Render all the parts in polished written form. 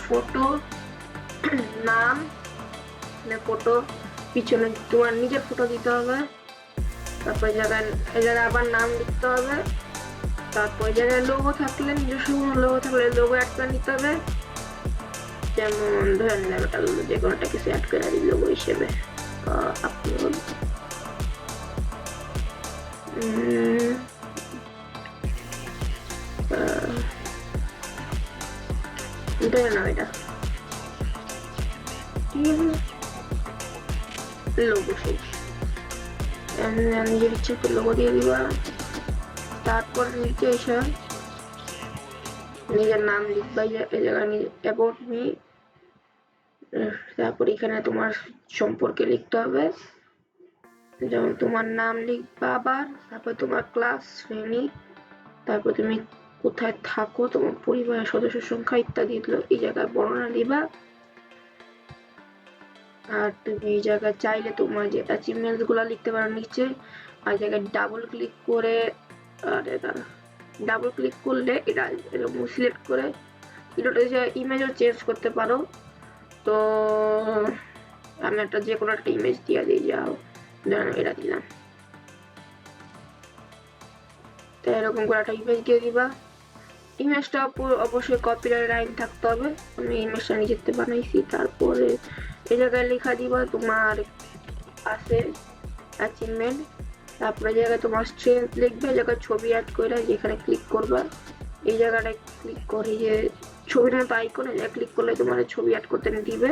Photo, নাম, photo, পিছনে তোমার নিজের ফটো দিতে হবে। তারপর এই জায়গায় আবার নাম লিখতে হবে। তারপর এই জায়গায় লোগো থাকলে, নিজস্ব লোগো থাকলে লোগো অ্যাড করে নিতে হবে। যেমন ধরে নিলাম একটা যে কোনো একটা কিছু অ্যাড করে দিই লোগো হিসেবে। আপলোড ধরে নাও এটা লোগো শেষ। নিজের ইচ্ছে করে লোগো দিয়ে দিবা। তারপর নিচে এসে নিজের নাম লিখবা, এই জায়গায় অ্যাবাউট মি। তারপর এখানে তোমার সম্পর্কে লিখতে হবে, যেমন তোমার নাম লিখবা আবার, তারপর তোমার ক্লাস, শ্রেণী, তারপর তুমি কোথায় থাকো, তোমার পরিবারের সদস্য সংখ্যা ইত্যাদি এই জায়গায় বর্ণনা দিবা। আর তুমি এই জায়গায় চাইলে তোমার যে অ্যাচিভমেন্টস গুলো লিখতে পারো নিচে। আর জায়গায় ডাবল ক্লিক করে, ডাবল ক্লিক করলে এটা এরকম সিলেক্ট করে এটা যে ইমেজও চেঞ্জ করতে পারো। তো আমি একটা যে কোনো একটা ইমেজ দিয়ে দিই, যাও এটা দিলাম। তো এরকম করে একটা ইমেজ দিয়ে দিবা। ইমেজটা অবশ্যই কপিরাইট আইন থাকতে হবে। আমি ইমেজটা নিজেতে বানাইছি। তারপরে এই জায়গায় লেখা দিবা তোমার আছে অ্যাচিভমেন্ট। তারপরে জায়গায় তোমার স্ট্রেংথ লিখবে, এই জায়গায় ছবি অ্যাড করে যেখানে ক্লিক করবা, এই জায়গাটায় ক্লিক করে যে ছবির মতো আইকনে ক্লিক করলে তোমার ছবি অ্যাড করতে দিবে।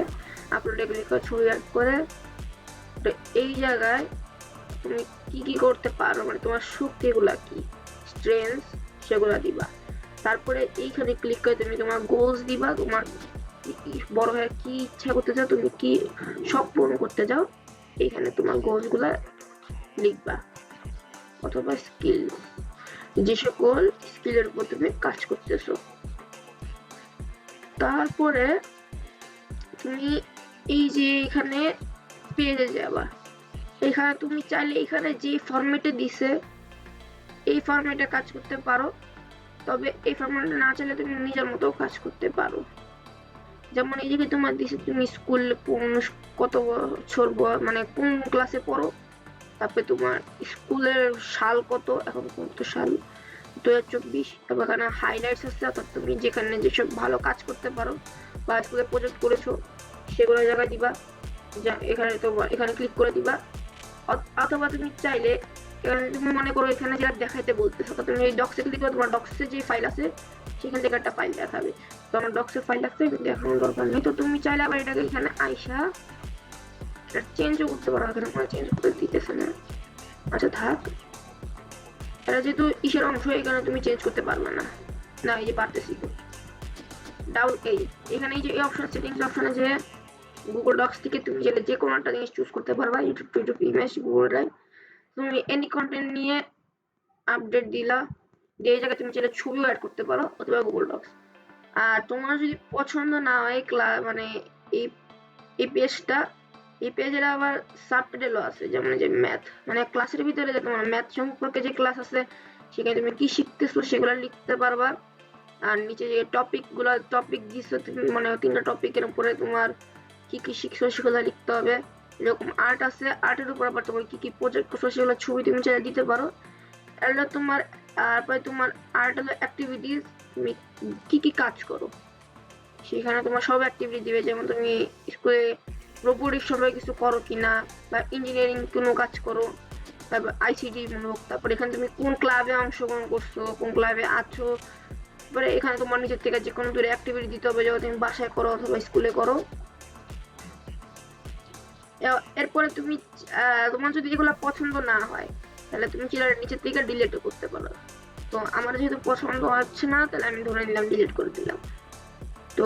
আপলোডে ক্লিক করে ছবি অ্যাড করে এই জায়গায় তুমি কি কি করতে পারো, মানে তোমার শক্তিগুলা কি, স্ট্রেংথ, সেগুলা দিবা। তারপরে এইখানে ক্লিক করে তুমি তোমার গোলস দিবা, তোমার বড় হয়ে কি ইচ্ছা করতে চাও, তুমি কি সব পূরণ করতে চাও, এইখানে তোমার গোলস গুলা লিখবা। অথবা স্কিল, যে সকল স্কিলের উপর তুমি কাজ করতেছো। তারপরে তুমি এই যে এখানে পেজে যাবা, এখানে তুমি চাইলে এখানে যে ফরম্যাটে দিছে এই ফরম্যাটে কাজ করতে পারো। তবে এই ফরম্যাটে না চাইলে তুমি নিজের মতো কাজ করতে পারো। যেমন এই যে তোমার দিছে তুমি স্কুল কত বছর, মানে কোন ক্লাসে পড়ো, তারপরে তোমার স্কুলের সাল কত, এখন কত সাল, 2024। তারপর এখানে হাইলাইটস আছে, অর্থাৎ তুমি যেখানে যেসব ভালো কাজ করতে পারো বা স্কুলে প্রজেক্ট করেছো সেগুলো জায়গায় দিবা। এখানে তোমার এখানে ক্লিক করে দিবা। অথবা তুমি চাইলে তুমি মনে করো এখানে যেটা দেখাইতে বলতেছো, তুমি এই ডক্সে ক্লিক করে তোমার ডক্সে যে ফাইল আছে সেখান থেকে একটা ফাইল দেখাবে। তো আমার ডক্সের ফাইল আছে, দেখানোর দরকার নেই। তো তুমি চাইলে আবার এটাকে এখানে আইসা চেঞ্জও করতে পারো। এখানে কোনো চেঞ্জ করতে দিতেছে না, আচ্ছা থাক। এটা যেহেতু ইসের অংশ, এখানে তুমি চেঞ্জ করতে পারবে না। না এই যে পারতেছি ডাউন, এখানে এই যে এই অপশন, সেটিংস অপশনে যে গুগল ডক্স থেকে তুমি যে কোনো একটা জিনিস চুজ করতে পারবা, ইউটিউব, ইমেজ, গুগল ড্রাইভ। তুমি এনি কন্টেন্ট নিয়ে আপডেট দিলা, দিয়ে এই জায়গায় তুমি চাইলে ছবিও অ্যাড করতে পারো, অথবা গুগল ডক্স। আর তোমার যদি পছন্দ না হয় মানে এই এই পেজটা, এই পেজের আবার সাবটাইটেলও আছে, যেমন যে ম্যাথ, মানে ক্লাসের ভিতরে যে তোমার ম্যাথ সম্পর্কে যে ক্লাস আছে সেখানে তুমি কি শিখতেছো সেগুলো লিখতে পারবা। আর নিচে যে টপিক দিছো তুমি, মানে 3টা টপিকের উপরে তোমার কি কি শিখছো সেগুলো লিখতে হবে। এরকম আর্ট আছে, আর্টের উপর আবার তোমার কি কি প্রজেক্ট করছো সেগুলো ছবি তুমি চাইলে দিতে পারো। এটা তোমার, তারপরে তোমার আর্ট হলো অ্যাক্টিভিটিস, তুমি কি কি কাজ করো সেখানে তোমার সব অ্যাক্টিভিটি দিবে। যেমন তুমি স্কুলে রোবোটিক্স সবাই কিছু করো কিনা, বা ইঞ্জিনিয়ারিং কোনো কাজ করো, তারপর আইসিটি মূলক, তারপর এখানে তুমি কোন ক্লাবে অংশগ্রহণ করছো, কোন ক্লাবে আছো। তারপরে এখানে তোমার নিজের থেকে যে কোনো দূরে অ্যাক্টিভিটি দিতে হবে, যেমন তুমি বাসায় করো অথবা স্কুলে করো। এরপরে তুমি তোমার যদি যেগুলো পছন্দ না হয় তাহলে তুমি নিচের থেকে ডিলিটও করতে পারো। তো আমার যেহেতু পছন্দ হচ্ছে না, তাহলে আমি ধরে নিলাম ডিলিট করে দিলাম। তো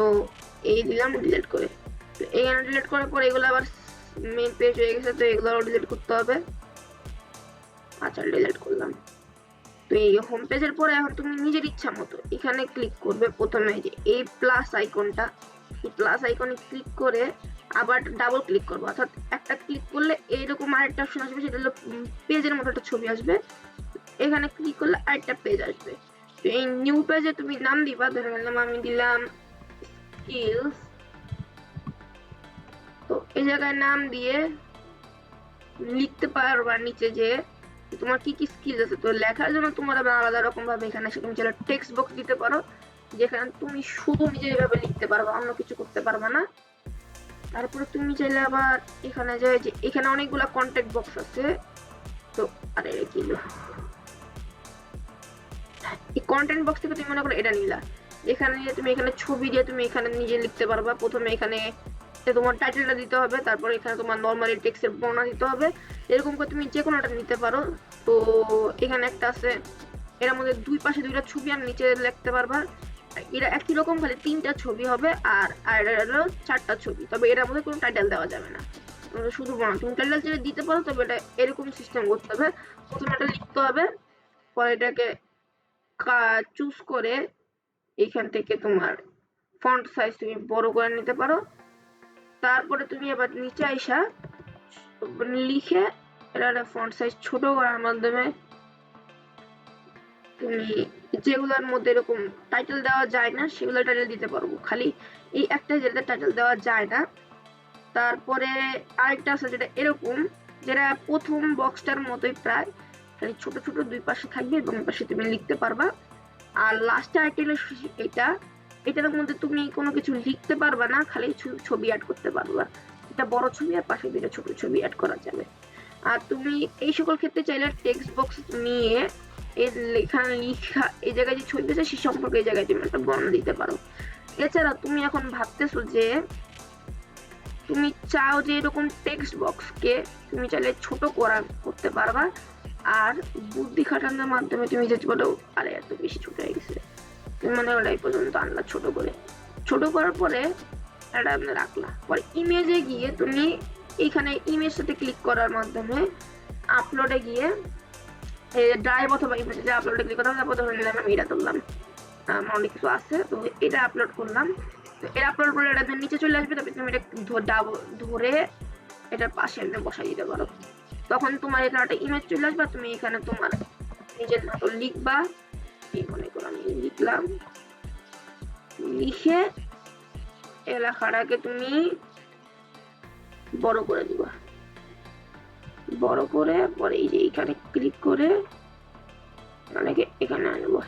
এই দিলাম ডিলিট করে। তো এখানে ডিলিট করার পর এগুলো আবার মেইন পেজ হয়ে গেছে, তো এগুলো ডিলিট করতে হবে। আচ্ছা ডিলিট করলাম। তো এই হোম পেজের পরে এখন তুমি নিজের ইচ্ছা মতো এখানে ক্লিক করবে। প্রথমে যে এই প্লাস আইকনটা, এই প্লাস আইকনে ক্লিক করে আবার ডাবল ক্লিক করবো, অর্থাৎ একটা ক্লিক করলে এইরকম আরেকটা অপশন আসবে, সেটা হলো পেজের মতো একটা ছবি আসবে। এখানে ক্লিক করলে আরেকটা পেজ আসবে। তো এই নিউ পেজে তুমি নাম দিবা, ধরে নিলাম আমি দিলাম স্কিলস, তো এই জায়গায় নাম দিয়ে লিখতে পারবা নিচে যে তোমার কি কি স্কিল আছে। তো লেখার জন্য তোমার আলাদা রকম ভাবে এখানে এসে তুমি চাইলে টেক্সট বক্স দিতে পারো, যেখানে তুমি শুধু নিজের ভাবে লিখতে পারবা, অন্য কিছু করতে পারবা না। তারপরে তুমি চাইলে আবার এখানে যে এখানে অনেকগুলা কন্ট্যাক্ট বক্স আছে। তো আরে কি এই কন্টেন্ট বক্স থেকে তুমি মনে করো এটা নিলা, এখানে তুমি এখানে ছবি দিয়ে তুমি এখানে নিজে লিখতে পারবা। প্রথমে এখানে তোমার টাইটেলটা দিতে হবে, তারপর এখানে তোমার নরমালি টেক্সটের বর্ণনা দিতে হবে, এরকম করে তুমি যে কোনোটা নিতে পারো। তো এখানে একটা আছে, এর মধ্যে দুই পাশে দুইটা ছবি আর নিচে লিখতে পারবা। এরা একই রকম, খালি 3টা ছবি হবে আর হলো 4টা ছবি, তবে এর মধ্যে কোনো টাইটেল দেওয়া যাবে না, শুধু বর্ণনা। তুমি টাইটেল যেটা দিতে পারো, তবে এটা এরকম সিস্টেম করতে হবে, প্রথমে এটা লিখতে হবে, পরে এটাকে চুজ করে এখান থেকে তোমার ফন্ট সাইজ তুমি বড় করে নিতে পারো। তারপরে তুমি আবার নিচে আইসা লিখে এটা ফন্ট সাইজ ছোট করার মাধ্যমে তুমি যেগুলোর মধ্যে এরকম টাইটেল দেওয়া যায় না সেগুলো টাইটেল দিতে পারবো, খালি এই একটা যেটা টাইটেল দেওয়া যায় না। তারপরে আরেকটা আছে যেটা এরকম, যেটা প্রথম বক্সটার মতোই প্রায়, খালি ছোট ছোট দুই পাশে থাকবে এবং পাশে তুমি লিখতে পারবা। আর লাস্টে আর্টিকেল এটার মধ্যে তুমি কোনো কিছু লিখতে পারবা না, খালি ছবি অ্যাড করতে পারবা। এটা বড় ছবি আর পাশে দুটো ছোট ছবি অ্যাড করা যাবে। আর তুমি এই সকল ক্ষেত্রে চাইলে টেক্সট বক্স নিয়ে এখানে লিখা এই জায়গায় যে ছবি আছে সে সম্পর্কে এই জায়গায় তুমি একটা বর্ণনা দিতে পারো। এছাড়া তুমি এখন ভাবতেছো যে তুমি চাও যে এরকম টেক্সট বক্সকে তুমি চাইলে ছোট করতে পারবা, আর বুদ্ধি খাটানোর মাধ্যমে তুমি যে বলো আরে এত বেশি ছোট হয়ে গেছে, তুমি মনে করো এই পর্যন্ত আনলা ছোট করে, ছোট করার পরে এটা রাখলা। পরে ইমেজে গিয়ে তুমি এইখানে ইমেজ সাথে ক্লিক করার মাধ্যমে আপলোডে গিয়ে ড্রাইভ অথবা ইমেজে আপলোডে ক্লিক করলাম। তারপর ধরে নিলাম আমি এটা তুললাম, আমার অনেক কিছু আছে, তো এটা আপলোড করলাম। তো এটা আপলোড করলে এটা নিচে চলে আসবে, তারপরে তুমি এটা ধরে এটার পাশে এনে বসাই দিতে পারো। তখন তোমার এখানে একটা ইমেজ চলে আসবে, তুমি এখানে তোমার নিজের মতো লিখবা। এই মনে করো আমি লিখলাম, লিখে এই লেখাটাকে তুমি বড় করে দিবা, বড় করে পরে এই যে এখানে ক্লিক করে এখানে আনবো।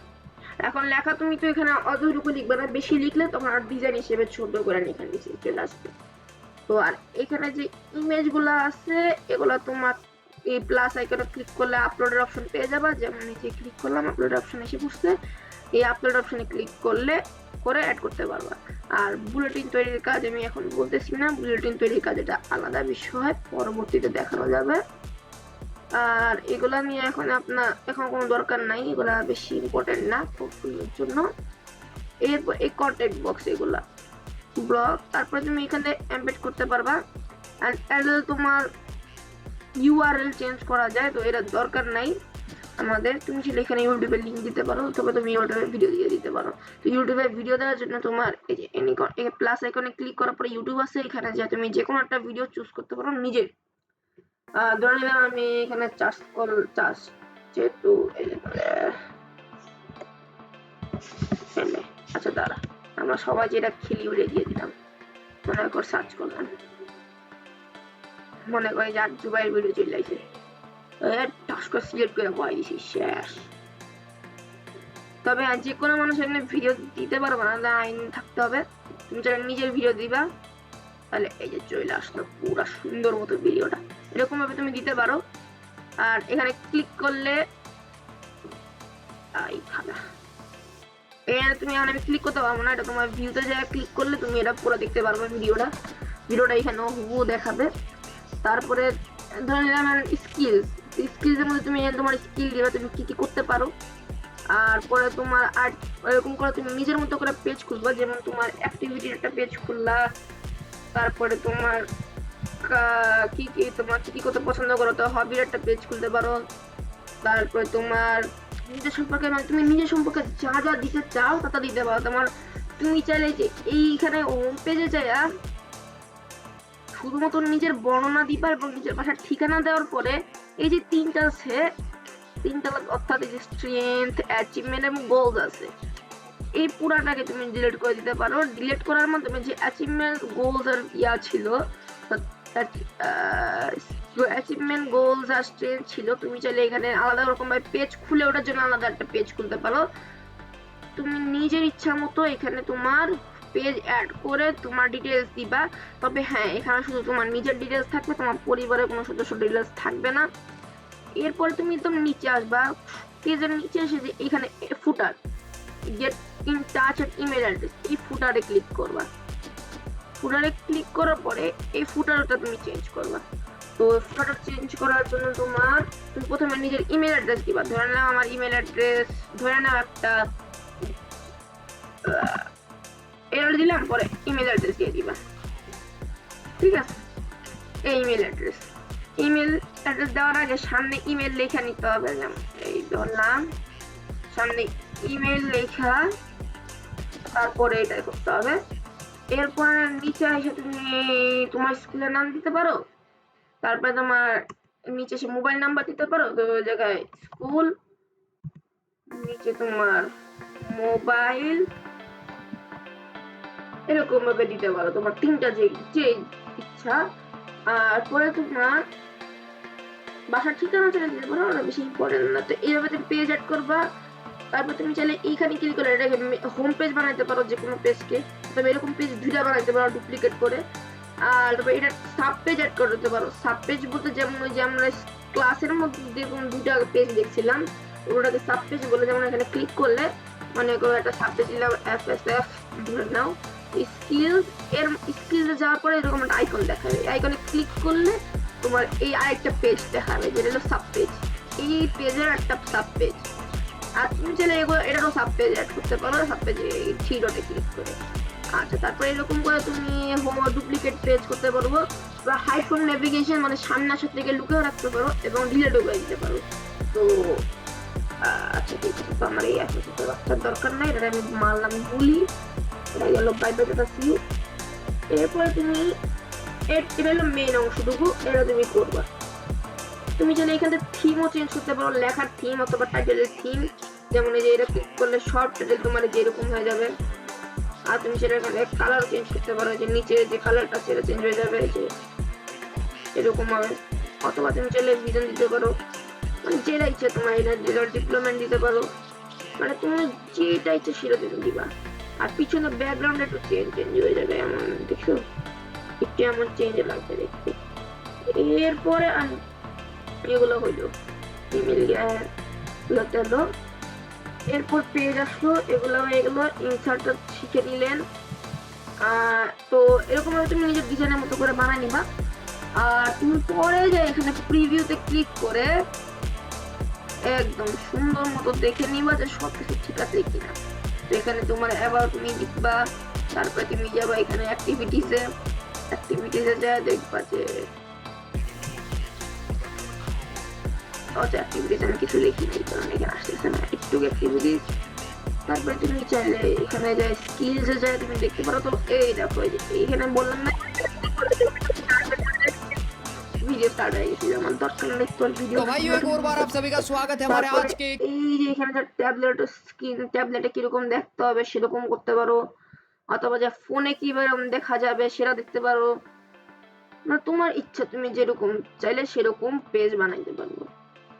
এখন লেখা তুমি তো এখানে অতটুকু লিখবে না, বেশি লিখলে তখন আর ডিজাইন হিসেবে ছোট করে এখানে নিচে চলে আসবে। তো আর এখানে যে ইমেজ গুলা আছে এগুলা তোমার এই প্লাস আইকনে ক্লিক করলে আপলোডের অপশন পেয়ে যাবা। যেমন নিচে ক্লিক করলাম, আপলোড অপশন এসে পড়ছে, এই আপলোড অপশনে ক্লিক করলে করে অ্যাড করতে পারবা। আর বুলেটিন তৈরির কাজ আমি এখন বলতেছি না, বুলেটিন তৈরির কাজ এটা আলাদা বিষয়, পরবর্তীতে দেখানো যাবে। আর এগুলা নিয়ে এখন কোনো দরকার নাই, এগুলা বেশি ইম্পর্টেন্ট না পোর্টফোলিওর জন্য। এরপর এই কন্টেন্ট বক্স এগুলা ব্লগ, তারপরে তুমি এখানে এমবেড করতে পারবা। আর তোমার ইউআরএল চেঞ্জ করা যায়, তো এটা দরকার নাই আমাদের। তুমি চাইলে এখানে ইউটিউবের লিঙ্ক দিতে পারো, অথবা তুমি ইউটিউবে ভিডিও দিয়ে দিতে পারো। তো ইউটিউবে ভিডিও দেওয়ার জন্য তোমার এই যে প্লাস আইকনে ক্লিক করার পরে ইউটিউব আছে, এখানে যে তুমি যে কোনো একটা ভিডিও চুজ করতে পারো নিজে। ধরে নিলাম আমি এখানে চাষ যেহেতু আচ্ছা দাঁড়া, আমরা সবাই যেটা খেলি উড়ে দিয়ে দিলাম, মনে কর সার্চ করলাম, মনে করে যে জুবাইয়ের ভিডিও চলে আসে, টাস্ক করে সিলেক্ট করে বয় দিছি শেষ। তবে যে কোনো মানুষ এখানে ভিডিও দিতে পারবে না, আইন থাকতে হবে। তুমি যারা নিজের ভিডিও দিবা তাহলে এই যে চলে আসলো পুরা সুন্দর মতো ভিডিওটা, এরকম ভাবে তুমি দিতে পারো। আর এখানে ক্লিক করলে এখানে তুমি আমি ক্লিক করতে পারবো না, এটা তোমার ভিউতে যায় ক্লিক করলে তুমি এটা পুরো দেখতে পারবে ভিডিওটা এখানে হুবহু দেখাবে। তারপরে ধরে নিলাম স্কিলসের মধ্যে তুমি তোমার স্কিল দিবা, তুমি কি কি করতে পারো। আর পরে তোমার আর্ট এরকম করে তুমি নিজের মতো করে পেজ খুলবা, যেমন তোমার অ্যাক্টিভিটির একটা পেজ খুললা। তারপরে তোমার কি কি করতে পছন্দ করো, তো হবির একটা পেজ খুলতে পারো। তারপরে তোমার নিজের সম্পর্কে তুমি নিজের সম্পর্কে যা যা দিতে চাও তা দিতে পারো। তোমার তুমি চাইলে যে এইখানে হোম পেজে যাইয়া শুধুমাত্র নিজের বর্ণনা দিবা এবং নিজের বাসার ঠিকানা দেওয়ার পরে এই যে তিনটা আছে, অর্থাৎ এই যে স্ট্রেংথ, অ্যাচিভমেন্ট এবং গোলস আছে, এই পুরাটাকে তুমি ডিলিট করে দিতে পারো। ডিলিট করার মাধ্যমে যে অ্যাচিভমেন্ট গোলস আর ছিল, অ্যাচিভমেন্ট গোলস আর স্ট্রেঞ্জ ছিল, তুমি চাইলে এখানে আলাদা রকম ভাবে পেজ খুলে ওটার জন্য আলাদা একটা পেজ খুলতে পারো। তুমি নিজের ইচ্ছা মতো এখানে তোমার পেজ অ্যাড করে তোমার ডিটেলস দিবা। তবে হ্যাঁ, এখানে শুধু তোমার নিজের ডিটেলস থাকবে, তোমার পরিবারের কোনো সদস্য ডিটেলস থাকবে না। এরপরে তুমি একদম নিচে আসবা, পেজের নিচে এসে যে এখানে footer, get in touch and email address, এই ফুটারে ক্লিক করবা। ফুটারে ক্লিক করার পরে এই ফুটারটা তুমি চেঞ্জ করবা। তো ফুটার চেঞ্জ করার জন্য তুমি প্রথমে নিজের ইমেল অ্যাড্রেস দিবা। ধরে নাও আমার ইমেল অ্যাড্রেস, ধরে নাও একটা এরর দিলাম, পরে ইমেল অ্যাড্রেস দিয়ে দিবা। ঠিক আছে, এই ইমেল অ্যাড্রেস দেওয়ার আগে সামনে ইমেল লেখা নিতে হবে। যেমন এই ধরলাম, সামনে ইমেল লেখা, তারপরে এটা করতে হবে। এরপরে নিচে এসে তুমি তোমার স্কুলের নাম দিতে পারো, তারপরে তোমার নিচে এসে মোবাইল নাম্বার দিতে পারো। তো ওই জায়গায় স্কুল, নিচে তোমার মোবাইল, এরকম ভাবে দিতে পারো তোমার তিনটা যে ইচ্ছা। আর পরে তোমার বাসার ঠিকানা চলে দিতে পারো, ওটা বেশি ইম্পর্টেন্ট না। তো এইভাবে তুমি পেজ অ্যাড করবা। তারপর তুমি চাইলে এইখানে ক্লিক করে এটাকে হোম পেজ বানাইতে পারো, যে কোনো পেজকে। তবে এরকম পেজ দুইটা বানাইতে পারো ডুপ্লিকেট করে। আর তারপর এটা সাব পেজ অ্যাড করে দিতে পারো। সাব পেজ বলতে যেমন ওই যে আমরা ক্লাসের মধ্যে যেরকম দুইটা পেজ দেখছিলাম, ওটাকে সাব পেজ বলে। যেমন এখানে ক্লিক করলে মনে করো একটা সাব পেজ দিলাম, FSF ধরে নাও, স্কিলস, এর স্কিলসে যাওয়ার পরে এরকম একটা আইকন দেখাবে। আইকনে ক্লিক করলে তোমার এই আরেকটা পেজ দেখাবে, যেটা হলো সাব পেজ। এই পেজের একটা সাব পেজ। আর তুমি চাইলে এটারও সাব পেজ অ্যাড করতে পারো, সাব পেজে থ্রি ডটে ক্লিক করে। আচ্ছা, তারপরে এরকম করে তুমি ডুপ্লিকেট পেজ করতে পারবো, বা হাইফোন নেভিগেশন মানে সামনে আসার থেকে লুকেও রাখতে পারো এবং ডিলিটও করে দিতে পারো। তো আচ্ছা, ঠিক আছে, তো আমার এই অ্যাসেসটা রাখার দরকার নাই, এটা আমি মারলাম গুলি, এটা গেল bye bye, tata see you. এরপরে তুমি এটা হলো মেইন অংশটুকু, এটা তুমি করবা। তুমি চাইলে এখানে থিমও চেঞ্জ করতে পারো, লেখার থিম অথবা টাইটেলের থিম। যেমন এই যে এটা ক্লিক করলে শর্ট টাইটেল তোমার যে এরকম হয়ে যাবে। আর তুমি সেটা কালার চেঞ্জ করতে পারো, যে নিচে যে কালারটা সেটা চেঞ্জ হয়ে যাবে, যে এরকম হবে। অথবা তুমি চাইলে ভিজন দিতে পারো, মানে যেটা ইচ্ছে তোমার, এটা ডিপ্লোমেন্ট দিতে পারো, মানে তুমি যেটা ইচ্ছে সেটা তুমি দিবা। আর পিছনে ব্যাকগ্রাউন্ড একটু চেঞ্জ হয়ে যাবে, এমন দেখো একটু এমন চেঞ্জ লাগবে দেখতে। এরপরে এগুলো হইলো ইমেল গেল। এরপর পেজ আসলো, এগুলো হয়ে গেল। ইনসার্টটা শিখে নিলেন। তো এরকম ভাবে তুমি নিজের ডিজাইনের মতো করে বানাই নিবা। আর তুমি পরে যে এখানে প্রিভিউতে ক্লিক করে একদম সুন্দর মতো দেখে নিবা যে সবকিছু ঠিক আছে কিনা। তো এখানে তোমার অ্যাবাউট মি লিখবা, তারপরে তুমি যাবা এখানে অ্যাক্টিভিটিসে যায় দেখবা যে অ্যাক্টিভিটিস আমি কিছু লিখি নাই, কারণ এখানে আসতেছে না, একটু অ্যাক্টিভিটিস। তারপরে তুমি চাইলে এখানে যে স্কিলসে যায় তুমি দেখতে পারো। তো এই দেখো, এইখানে বললাম না वीडियो स्टार्ट है इसलिए हम दर्शक ने तो वीडियो तो भाइयों एक और बार आप सभी का स्वागत है हमारे आज के এই যে এখানে যে ট্যাবলেট স্ক্রিন, ট্যাবলেটে কি রকম দেখতে হবে সেরকম করতে পারো, অথবা যে ফোনে কিভাবে দেখা যাবে সেটা দেখতে পারো। মানে তোমার ইচ্ছা, তুমি যেরকম চাইলে সেরকম পেজ বানাইতে পারবে।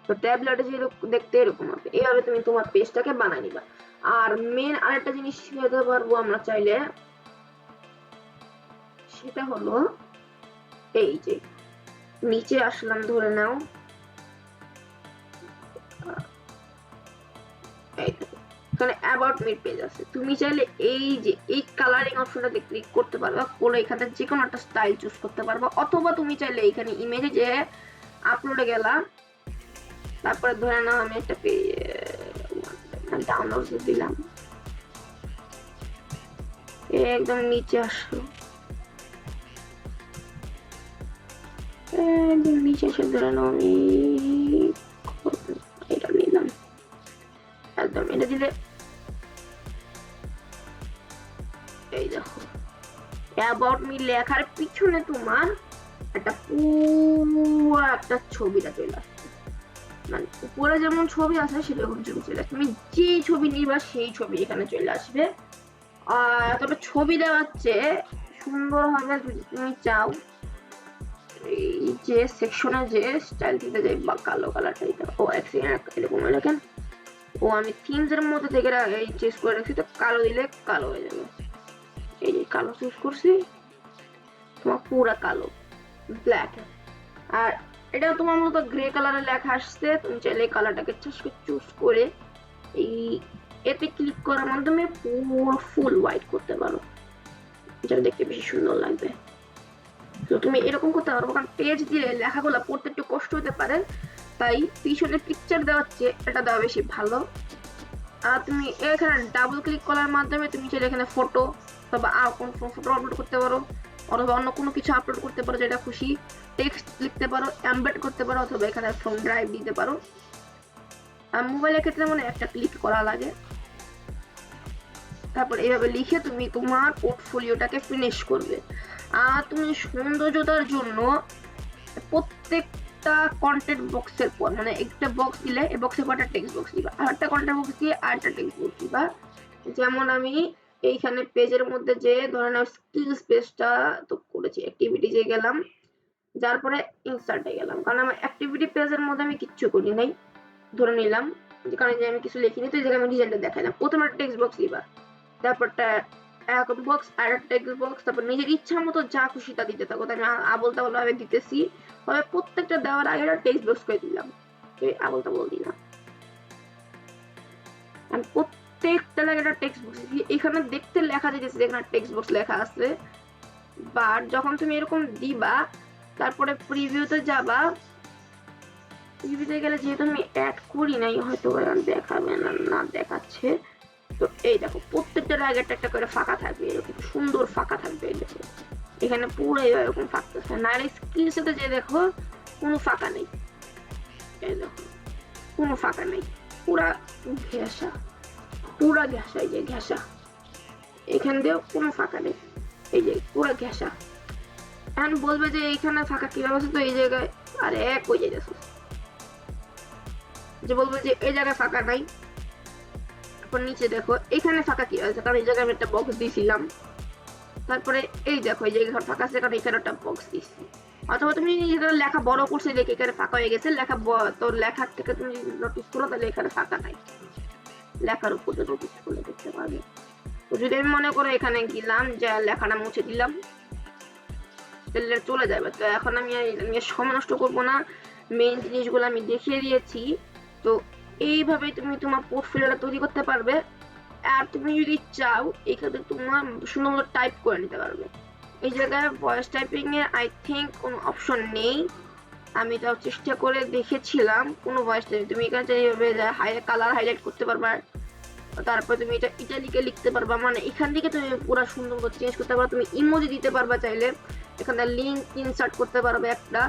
তো ট্যাবলেটে যেরকম দেখতে এরকম হবে, এইভাবে তুমি তোমার পেজটাকে বানাই নিবা। আর মেন আরেকটা জিনিস শিখাতে পারবো আমরা চাইলে, সেটা হলো এই যে নিচে আসলাম, ধরে নাও এখানে অ্যাবাউট মি পেজ আছে। তুমি চাইলে এই যে এই কালারিং অপশনটাতে ক্লিক করতে পারবা, করে এখানে যে কোনো একটা স্টাইল চুজ করতে পারবা। অথবা তুমি চাইলে এখানে ইমেজে যে আপলোডে গেলাম, তারপরে ধরে নাও আমি একটা ডাউনলোড দিলাম, একদম নিচে আসলো, একদম নিচে এসে ধরে নাও আমি এটা নিলাম, একদম এটা দিলে এই দেখো অ্যাবাউট মি লেখার পিছনে তোমার একটা পুরো একটা ছবিটা চলে আসছে। মানে উপরে যেমন ছবি আছে সেরকম ছবি চলে আসবে, তুমি যেই ছবি নিবা সেই ছবি এখানে চলে আসবে। তবে ছবি দেওয়ার চেয়ে সুন্দর হবে যদি তুমি চাও এই যে সেকশনে যে স্টাইল দিতে যাই বা কালো কালারটা দিতে, ও এক সেকেন্ড এরকম দেখেন, ও আমি থিমস এর মধ্যে থেকে এই চেঞ্জ করে রাখছি, তো কালো দিলে কালো হয়ে যাবে। এই যে কালো চুজ করছি, তোমার পুরা কালো ব্ল্যাক। আর এটা তোমার মতো গ্রে কালারের লেখা আসছে, তুমি চাইলে কালারটাকে চুজ করে এই এতে ক্লিক করার মাধ্যমে পুরো ফুল হোয়াইট করতে পারো, যেটা দেখতে বেশি সুন্দর লাগবে। তো তুমি এরকম করতে পারো, কারণ পেজ দিয়ে লেখাগুলো পড়তে একটু কষ্ট হতে পারে, তাই পিছনে পিকচার দেওয়ার চেয়ে এটা দেওয়া বেশি ভালো। আর তুমি এখানে ডাবল ক্লিক করার মাধ্যমে তুমি চাইলে এখানে ফটো অথবা আর কোন ফটো আপলোড করতে পারো, অথবা অন্য কোনো কিছু আপলোড করতে পারো যেটা খুশি, টেক্সট লিখতে পারো, এমবেড করতে পারো, অথবা এখানে ফোন ড্রাইভ দিতে পারো। আর মোবাইলের ক্ষেত্রে মানে একটা ক্লিক করা লাগে, তারপর এইভাবে লিখে তুমি তোমার পোর্টফোলিওটাকে ফিনিশ করবে। আর তুমি সৌন্দর্যতার জন্য প্রত্যেকটা কন্টেন্ট বক্সের পর মানে একটা বক্স দিলে এই বক্সের পর একটা টেক্সট বক্স দিবা, আর একটা কন্টেন্ট বক্স দিয়ে আর একটা টেক্সট বক্স দিবা। যেমন আমি এইখানে পেজের মধ্যে যে ধরনের স্কিলস পেজটা তো করেছি, অ্যাক্টিভিটিজে গেলাম, যার পরে ইনসার্টে গেলাম, কারণ আমার অ্যাক্টিভিটি পেজের মধ্যে আমি কিচ্ছু করি নাই, ধরে নিলাম যে কারণ যে আমি কিছু লিখিনি, তো এই জায়গায় আমি ডিজাইনটা দেখাইলাম। প্রথমে টেক্সট বক্স দিবা, তারপরটা এরকম বক্স আর টেক্সট বক্স, তারপর নিজের ইচ্ছা মতো যা খুশি তা দিতে থাকো। আমি আবল তাবল ভাবে দিতেছি, তবে প্রত্যেকটা দেওয়ার আগে টেক্সট বক্স করে দিলাম, আবল তাবল দিলাম। আমি প্রত্যেকটা লাগে একটা টেক্সট বক্স, এখানে দেখতে লেখা যেতেছে এখানে টেক্সট বক্স লেখা আছে, বাট যখন তুমি এরকম দিবা তারপরে প্রিভিউতে যাবা, প্রিভিউতে গেলে যেহেতু আমি অ্যাড করি নাই হয়তো দেখাবে না, না দেখাচ্ছে। তো এই দেখো প্রত্যেকটার আগে একটা করে ফাঁকা থাকবে, এরকম সুন্দর ফাঁকা থাকবে। এই দেখো এখানে পুরো এরকম ফাঁকা থাকবে না, আর স্কিল সাথে যে দেখো কোনো ফাঁকা নেই, এই দেখো কোনো ফাঁকা নেই, পুরা ঘেঁষা, পুরা ঘেঁষা, এই যে ঘেঁষা, এখান দিয়েও কোনো ফাঁকা নেই, এই যে পুরা ঘেঁষা। এখন বলবে যে এইখানে ফাঁকা কিভাবে আছে, তো এই জায়গায় আর এক হয়ে যাইতেছে, যে বলবে যে এই জায়গায় ফাঁকা নাই, নিচে দেখো এখানে ফাঁকা কি আছে, কারণ এই জায়গায় আমি একটা বক্স দিয়েছিলাম। তারপরে এই দেখো এই জায়গায় ফাঁকা আছে কারণ এখানে একটা বক্স দিয়েছি, অথবা তুমি এখানে লেখা বড় করছে দেখে এখানে ফাঁকা হয়ে গেছে, লেখা তো লেখার থেকে তুমি নোটিস করো তাহলে এখানে ফাঁকা নাই, লেখার উপর নোটিস করলে দেখতে পারবে। তো যদি আমি মনে করো এখানে গেলাম যে লেখাটা মুছে দিলাম তাহলে চলে যাবে। তো এখন আমি সময় নষ্ট করবো না, মেইন জিনিসগুলো আমি দেখিয়ে দিয়েছি। তো এইভাবে তুমি তোমার পোর্টফোলিওটা তৈরি করতে পারবে। আর তুমি যদি চাও এখানে তোমার সুন্দর মতো টাইপ করে নিতে পারবে। এই জায়গায় voice typing A I think কোনো অপশন নেই, আমি তাও চেষ্টা করে দেখেছিলাম কোনো ভয়েস টাইপিং। তুমি এখানে এইভাবে কালার হাইলাইট করতে পারবা, তারপর তুমি এটা ইটালিকে লিখতে পারবা, মানে এখান থেকে তুমি পুরো সুন্দর মতো চেঞ্জ করতে পারবা। তুমি ইমোজি দিতে পারবা চাইলে, এখানে লিঙ্ক ইনসার্ট করতে পারবে, একটা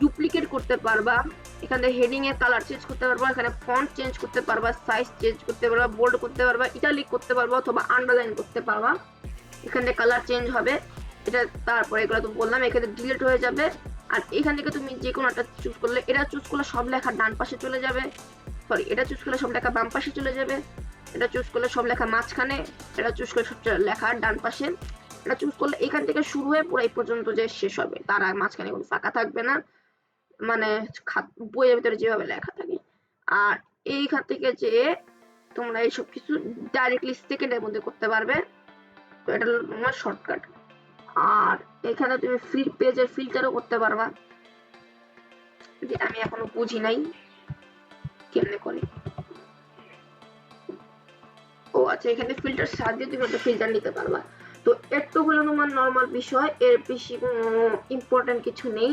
ডুপ্লিকেট করতে পারবা, এখানে হেডিং এর কালার চেঞ্জ করতে পারবা, এখানে ফন্ট চেঞ্জ করতে পারবা, সাইজ চেঞ্জ করতে পারবা, বোল্ড করতে পারবা, ইটালিক করতে পারবা, অথবা আন্ডারলাইন করতে পারবা। এখানে কালার চেঞ্জ হবে, এটা তারপরে এগুলো তো বললাম এখানে ডিলিট হয়ে যাবে। আর এখান থেকে তুমি যে কোনো একটা চুজ করলে, এটা চুজ করলে সব লেখা ডান পাশে চলে যাবে, সরি এটা চুজ করলে সব লেখা বাম পাশে চলে যাবে, এটা চুজ করলে সব লেখা মাঝখানে, এটা চুজ করলে সব লেখা ডান পাশে, এটা চুজ করলে এখান থেকে শুরু হয়ে পুরো এই পর্যন্ত যে শেষ হবে, তার মাঝখানে কোনো ফাঁকা থাকবে না, মানে বইয়ের ভিতরে যেভাবে লেখা থাকে। আর এইখান থেকে যে তোমরা এইসব কিছু ডাইরেক্টলি সেকেন্ডের মধ্যে করতে পারবে, তো এটা হলো তোমার শর্টকাট। আর এখানে তুমি পেজের ফিল্টারও করতে পারবা, যে আমি এখনো বুঝি নাই কেমনে করে। ও আচ্ছা, এখানে ফিল্টার সাহায্যে তুমি একটা ফিল্টার নিতে পারবা। তো একটু হলো তোমার নর্মাল বিষয়, এর বেশি কোনো ইম্পর্টেন্ট কিছু নেই।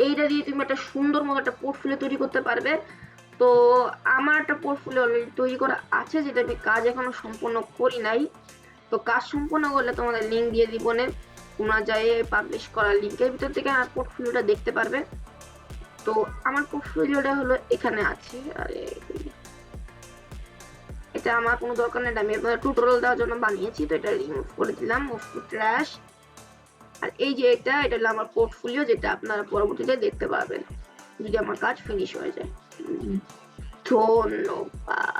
এইটা দিয়ে তুমি একটা সুন্দর মতো একটা পোর্টফোলিও তৈরি করতে পারবে। তো আমার একটা পোর্টফোলিও তৈরি করা আছে, যেটা আমি কাজ এখনো সম্পূর্ণ করি নাই। তো কাজ সম্পূর্ণ করলে তোমাদের লিঙ্ক দিয়ে দিব, তোমরা যাই পাবলিশ করা লিঙ্কের ভিতর থেকে আমার পোর্টফোলিওটা দেখতে পারবে। তো আমার পোর্টফোলিওটা হলো এখানে আছে, আরে এটা আমার কোনো দরকার নেই, আমি টিউটোরিয়াল দেওয়ার জন্য বানিয়েছি, তো এটা রিমুভ করে দিলাম, মুভ টু ট্র্যাশ। আর এই যে এটা হলো আমার পোর্টফোলিও, যেটা আপনারা পরবর্তীতে দেখতে পাবেন যদি আমার কাজ ফিনিশ হয়ে যায়। ধন্যবাদ।